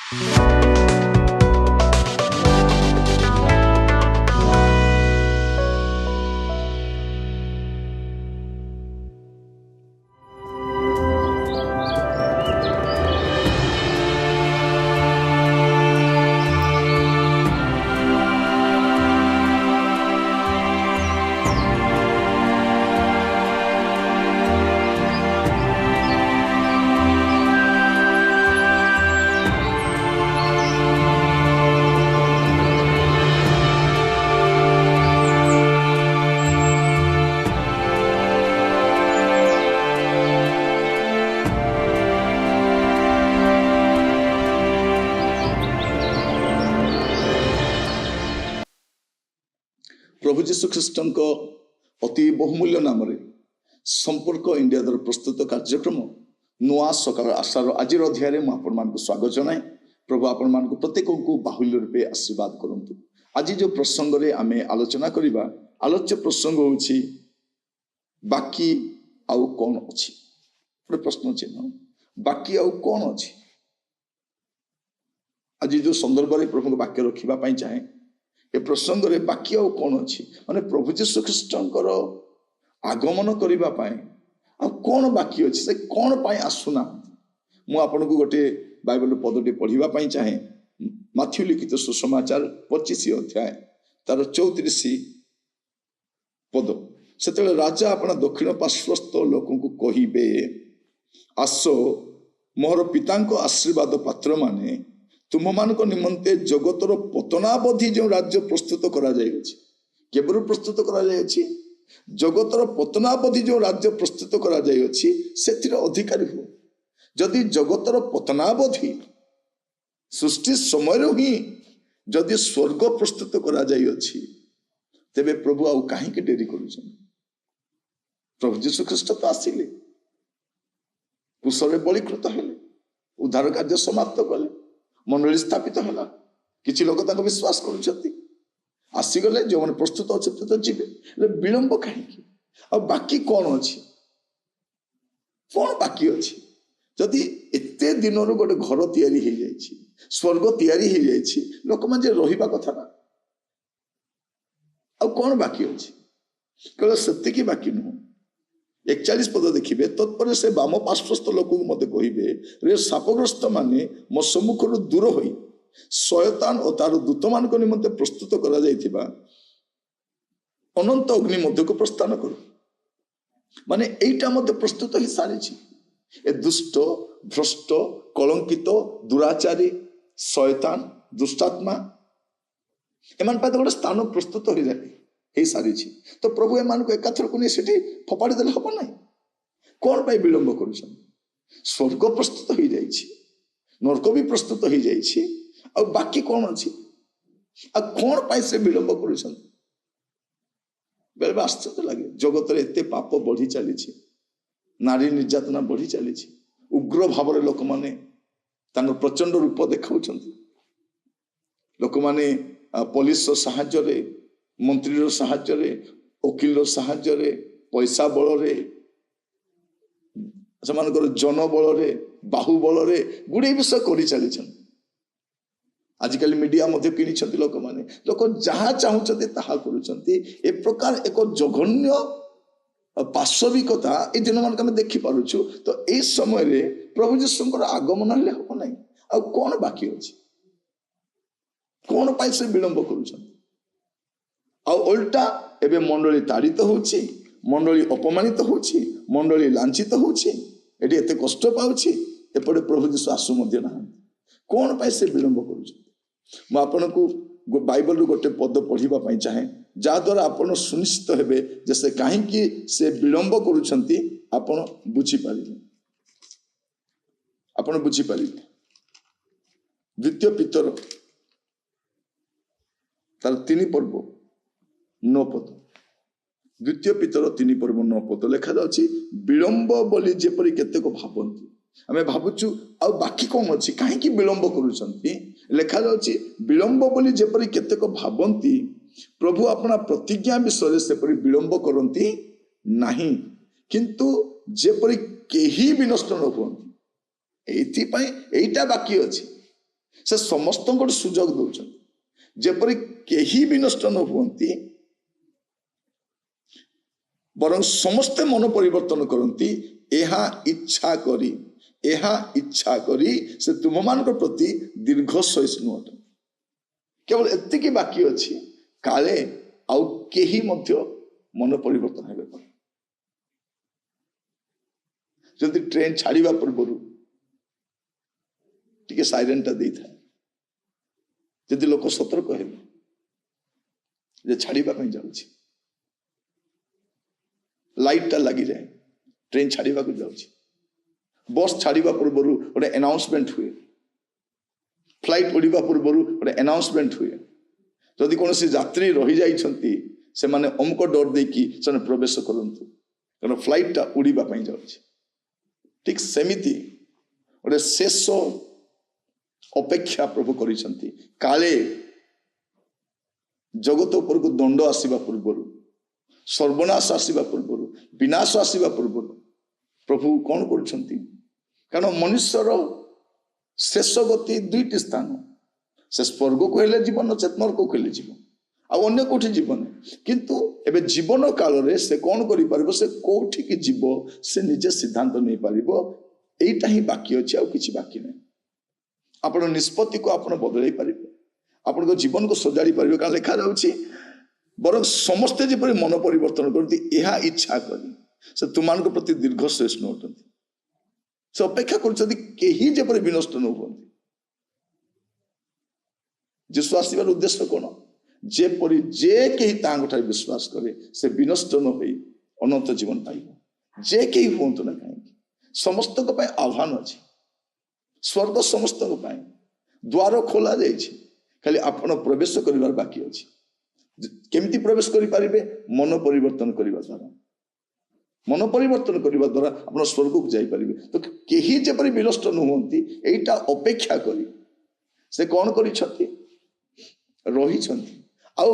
प्रभु जीशु ख्रीष्ट अति बहुमूल्य नाम संपर्क इंडिया द्वारा प्रस्तुत कार्यक्रम नुआ सकाल आशार आज अध्याय मुझे स्वागत जनाए। प्रभु आपण मान प्रत्येक को बाहुल्य रूपे आशीर्वाद करंतु। आज जो प्रसंग रे आमे आलोचना करिबा आलोच्य प्रसंग होछि बाकी आउ कौन अछि। गोटे प्रश्न चिन्ह बाकी आउ कौन अछि। आज जो संदर्भ रे प्रभु वाक्य रखिबा पई चाहे ए प्रसंग रे बाकी आउ कौन अछि माने प्रभु जीशु ख्रीष्टंकर आगमन करिबा पई आ कौन बाकी अछि से कौन पई आसुना। मु आपन को गोटे बाइबल पदटी पढ़िबा पई चाहे माथ्यू लिखित सुसमाचार 25 अध्याय तार 34 पद। सेतले राजा अपना दक्षिण पार्श्वस्थ लोकों को कहिबे आसो मोर पितांको आशीर्वाद पात्र माने तुम मान निमंते जगतर पतनावधि जो राज्य प्रस्तुत करा जायछि। केवल प्रस्तुत करा जायछि जगतर पतनावधि जो राज्य प्रस्तुत करा जायछि सेतिर अधिकारी हो। जदि जगतर पतनावधि सृष्टि समय ही जदि स्वर्ग प्रस्तुत करा जायछि तेबे प्रभु आउ काहे डेरी करूछन। प्रभु जीशु ख्रीष्ट तो आसिले कुशले बलिकृत हेले उद्धार कार्य समाप्त कले मंडली स्थापित है। किछि लोक ताको विश्वास करुछथि आसीगले जो मन प्रस्तुत अच्छे तो जीवे विलंब कहीं आ बाकी कौन अच्छी कौन बाकी अच्छी। जदि एते दिन गोटे घर तैयारी हो जाइए स्वर्ग तैयारी हो जाइए लोक मैंने रहिबा कथा ना आ कौन बाकी अच्छी केवल सेतिकी बाकी नुह। 41 पद देखिए तत्पर से बाम पार्श्वस्थ लोक मत कहे रे शापग्रस्त माने मो सम्मुख दूर हो शयतान और तार दूत मान निमंते प्रस्तुत करा जाइथिबा अनंत अग्नि मध्य को प्रस्थान करो। माने एटा मध्य प्रस्तुत ही सारी ए दुष्ट भ्रष्ट कलंकित दुराचारी शयतान दुष्टात्मा एमान पाते गोटे स्थान प्रस्तुत हो जाए हे सारी। तो प्रभु एमान को एकाथर को नहीं सेठी फोपाड़ी देले हबो नहीं। कौन पाई विलंब करूछन। स्वर्ग प्रस्तुत हो जाइछि नरक भी प्रस्तुत हो जाइछि आ बाकी कौन अछि आ कौन पाई से विलंब करूछन। बेले आश्चर्य लगे जगत रे एते पाप बढ़ी चली नारी निर्यातना बढ़ी चली उग्र भाव लोक माने प्रचंड रूप देखाउछंती। लोक माने पुलिस साहाय्य रे मंत्री साहाय्य रे वकील साहाय्य रे पैसा बल रे सेमानकर जन बल रे बाहुबल रे गुड़े विषय कर चली। आजिकल मीडिया मध्य किणी लोक माने लोक जहाँ चाहते ताहा करुछंती। ए प्रकार एक जघन्य पार्श्विकता ए दिन मान आम देखि पारुछु। तो ए समय रे प्रभु जीशुंकर आगमन हेले हो नहीं आ कौन बाकी अछि कौन पाई से विलंब करुछंती। आ उल्टा एबे मंडली ताड़ित होछि मंडली अपमानित होछि मंडली लांछित होछि एटी एते कष्ट पाउछि एपटे प्रभु जीशु आसु मध्य ना कौन पाई से विलंब करुछंती। मु आपन को बाइबल गोटे पद पढ़िबा पई चाहे जा द्वारा आपण सुनिश्चित हेबे जे से काहेकि से विलंब करुछंती आपण बुझी पारिबे आपण बुझी पारिबे। द्वितीय पितर तार 3 पर्व 9 पद द्वितीय पितर 3 पर्व 9 पद लेखा जाउछि विलंब बोली जेपरि केते को भाबंती आमे भाबुछु आ बाकी कौन अछि काहेकि विलंब करुछंती। लेखा जाउछि विलंब बोली जेपरि केते को भाबंती प्रभु अपना प्रतिज्ञा विषय से परि विलंब करंती नाही किंतु जेपरि केही भी नष्ट न होंती एइति पई एइटा बाकी अछि से समस्त सुजोग दौरान जेपरी केही भी नष्ट न हुअन्ति बरं समस्ते मन परिवर्तन करती एहा इच्छा करी से तुम मान प्रति दीर्घ सहिष्णु अट केवल एतिकी बाकी अच्छी काले आउ केही मध्य मन परिवर्तन हेबे पर जदि ट्रेन छाड़िबा पूर्व टिके साइरेन टा देई था जदि लोक सतर्क हेबे जे छाड़िबा पई जाउछि लाइट टा लगी जाए ट्रेन छाड़िबा को जाउछि बस छाड़िबा पूर्व गोटे अनाउंसमेंट हुए फ्लाइट उड़िबा पूर्व गोटे अनाउंसमेंट हुए जदि कौन यात्री रही जाइछंती से माने अमुक डर देकी से प्रवेश करंतु कारण फ्लाइट टा उड़िबा पई जाउछि ठीक सेमिति गोटे शेष अपेक्षा प्रभु करिसंती काले जगत उपर को दंड आसीबा पूर्व सर्वनाश आसीबा पूर्व विनाश आसीबा पूर्व प्रभु कौन करुछंती कारण मनुष्यर शेष गति दुईटी स्थान से स्वर्ग को हेले जीवन चेतनर को हेले जीवन आ अन्य कोठी जीवन किंतु एबे जीवन काल रे से कौन करि परबो से कोठी की जीव से निजे सिद्धांत नहीं पारिबो एटा ही बाकी अछि आ किछि बाकी नै आपण निष्पत्ति को आपण बदलै पारिबे आपण को जीवन को सजाड़ी पारिबे का लिखा जाउछि बरं समस्ते जेपरि मन परिवर्तन करती एहा इच्छा करी से तुमान को प्रति दीर्घ सहिष्णु अटंती से अपेक्षा कर केही जेपरि विनष्ट न हुअन्ति जीशु आसीबार उद्देश्य कौन जेपरि जे केही तांगठारे विश्वास करे से विनष्ट न होई अनंत जीवन पाइबो जे केही हुअन्तु ना काहेकि समस्त को पय आह्वान अछि स्वर्ग समस्त को पय द्वार खोला जाइछि खाली आपण प्रवेश करिवार बाकी अछि केमिति प्रवेश करि पारिबे मन परिवर्तन करिवा द्वारा मन परिवर्तन करने द्वारा आप स्वर्ग को जापरेंगे तो कहीं जेपरी विनष्ट नुहति एटा अपेक्षा करी से कौन करी आउ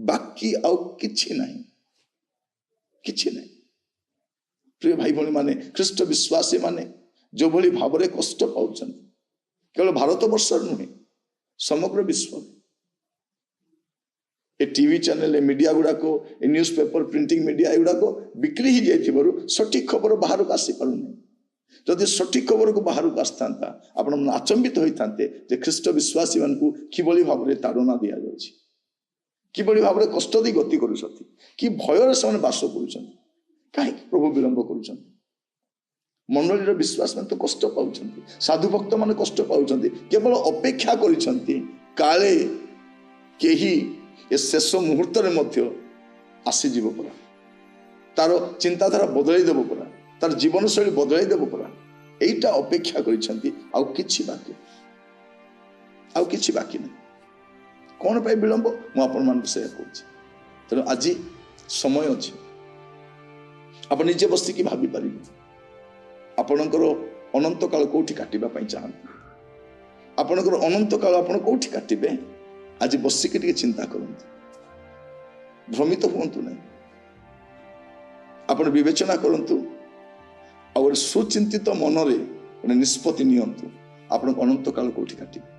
बाकी आउ किछि नहीं प्रिय भाई भौणी माने ख्रीष्ट विश्वासी माने जो भली भाव में कष्ट पाउछ केवल भारत वर्ष नुहे समग्र विश्व ए टीवी चैनल मीडिया गुड़ाक ए न्यूज पेपर प्रिंटिंग मीडिया एगुड़ाक बिक्री ही जाइथिबारु सठिक खबर बाहर को आसी पारुनी जदि सठिक खबर को बाहर को आसता आपण आचंबित होइथांते जे ख्रीष्ट विश्वासी मानकु किबळी भाव में ताड़ना दिया जाउछि किबळी भाव में कष्ट दी गति करूछथि कि भय रे से बास करूछथि काहे प्रभु विलंब करूछथि मंडलीर विश्वास में तो कष्ट पाउछथि साधु भक्त माने कष्ट पाउछथि केवल अपेक्षा करिछथि काले केही ए शेष मुहूर्त मध्य आसीजीव परा तार चिंताधारा बदल देव परा तार जीवन शैली बदल देव परा एटा अपेक्षा करिछंती आउ किछि बाकी नहीं कौन पाई विलंब मु आपण मान से कहूँ तेणु आज समय अच्छी आप निजे बसिकी भाभी पारे आपणकर अनंत काल कौटी काटिबा चाहते आपणकर अनंत काल आपण कौटी काटिबे आज बसिकी टिके चिंता करंतु भ्रमित हुअंतु नहीं आपण विवेचना करंतु और सुचिंतित मन रे निष्पत्ति नियंतु आपण अनंत काल कौटी काटिबे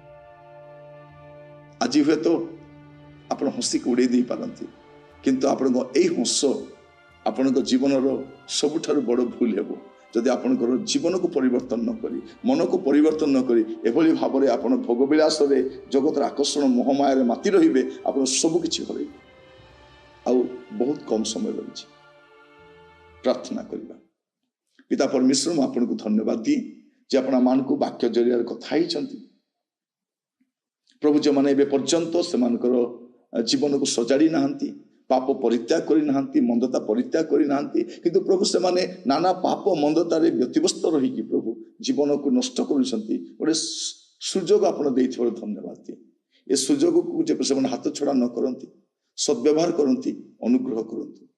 आज हुए तो आपण हसी को उड़े दे पारंती किंतु आपण एई हंस आपण जीवन सबुठारु बड़ भूल हेबो जदि आपणकर जीवन को परिवर्तन न करी मन को परिवर्तन न करी एभली भाव में आपण भोगविलास रे जगतर आकर्षण मोहमाया रे माती रहिबे आपण सब किछि हरइबे आउ बहुत कम समय रही प्रार्थना करबा पिता परमेश्वर मु आपन को धन्यवाद दी जे आपण मान को वाक्य जरिया कथा हिचंती प्रभु जो माने एबे पर्यंत से मानकर जीवन को सजाड़ी नाहंती पाप परित्याग करी नाहंती मंदता परित्याग करी नाहंती किंतु प्रभु से माने नाना पाप मंदता रे व्यतिव्यस्त रही कि प्रभु जीवन को नष्ट करूछंती गोटे सुजोग आपण देइथिबार धन्यवाद दी ए सुजोग को जे से माने हाथ छड़ा न करंती सद्व्यवहार करंती अनुग्रह करंती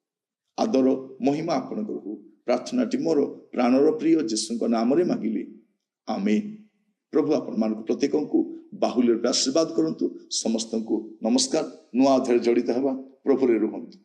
आदर महिमा आपण को प्रार्थनाटी मोर प्राणर प्रिय जीशुଙ୍କ नाम रे मागिली आमेन प्रभु आपण मान प्रत्येक को बाहुल्य आशीर्वाद करंतु समस्त को नमस्कार नुआ अध्याय जड़ित हवा प्रभु रे रुहंतु।